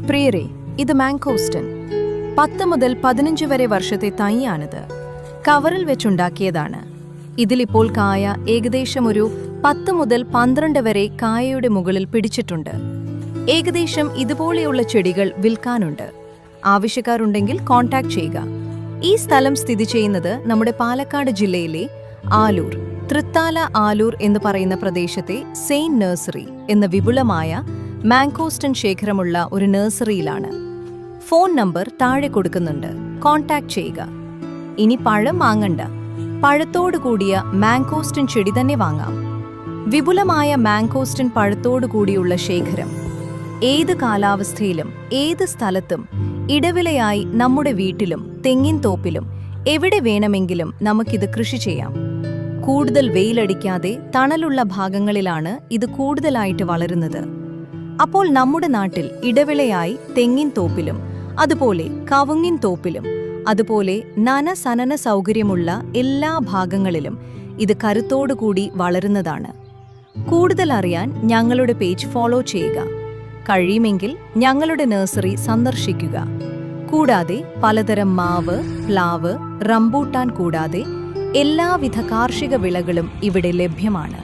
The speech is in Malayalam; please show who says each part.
Speaker 1: പ്രിയരെ, ഇത് മാങ്കോസ്റ്റൻ. 10 മുതൽ 15 വരെ വർഷത്തെ തൈയാണിത്. കവറിൽ വെച്ചുണ്ടാക്കിയതാണ്. ഇതിലിപ്പോൾ കായ ഏകദേശം ഒരു 10 മുതൽ 12 വരെ കായയുടെ മുകളിൽ പിടിച്ചിട്ടുണ്ട്. ഏകദേശം ഇതുപോലെയുള്ള ചെടികൾ വിൽക്കാനുണ്ട്. ആവശ്യക്കാരുണ്ടെങ്കിൽ കോൺടാക്ട് ചെയ്യുക. ഈ സ്ഥലം സ്ഥിതി ചെയ്യുന്നത് നമ്മുടെ പാലക്കാട് ജില്ലയിലെ ആലൂർ, തൃത്താല ആലൂർ എന്ന് പറയുന്ന പ്രദേശത്തെ സെയിന്റ് നഴ്സറി എന്ന വിപുലമായ മാങ്കോസ്റ്റൻ ശേഖരമുള്ള ഒരു നഴ്സറിയിലാണ്. ഫോൺ നമ്പർ താഴെ കൊടുക്കുന്നുണ്ട്. കോൺടാക്ട് ചെയ്യുക. ഇനി പഴം വാങ്ങണ്ട, പഴത്തോടു കൂടിയ മാങ്കോസ്റ്റൻ ചെടി തന്നെ വാങ്ങാം. വിപുലമായ മാങ്കോസ്റ്റൻ പഴത്തോടു കൂടിയുള്ള ശേഖരം ഏത് കാലാവസ്ഥയിലും ഏത് സ്ഥലത്തും ഇടവിളയായി നമ്മുടെ വീട്ടിലും തെങ്ങിൻ തോപ്പിലും എവിടെ വേണമെങ്കിലും നമുക്കിത് കൃഷി ചെയ്യാം. കൂടുതൽ വെയിലടിക്കാതെ തണലുള്ള ഭാഗങ്ങളിലാണ് ഇത് കൂടുതലായിട്ട് വളരുന്നത്. അപ്പോൾ നമ്മുടെ നാട്ടിൽ ഇടവിളയായി തെങ്ങിൻ തോപ്പിലും അതുപോലെ കവുങ്ങിൻ തോപ്പിലും അതുപോലെ നനസനന സൗകര്യമുള്ള എല്ലാ ഭാഗങ്ങളിലും ഇത് കരുത്തോടുകൂടി വളരുന്നതാണ്. കൂടുതൽ അറിയാൻ ഞങ്ങളുടെ പേജ് ഫോളോ ചെയ്യുക. കഴിയുമെങ്കിൽ ഞങ്ങളുടെ നഴ്സറി സന്ദർശിക്കുക. കൂടാതെ പലതരം മാവ്, പ്ലാവ്, റംബൂട്ടാൻ കൂടാതെ എല്ലാവിധ കാർഷിക വിളകളും ഇവിടെ ലഭ്യമാണ്.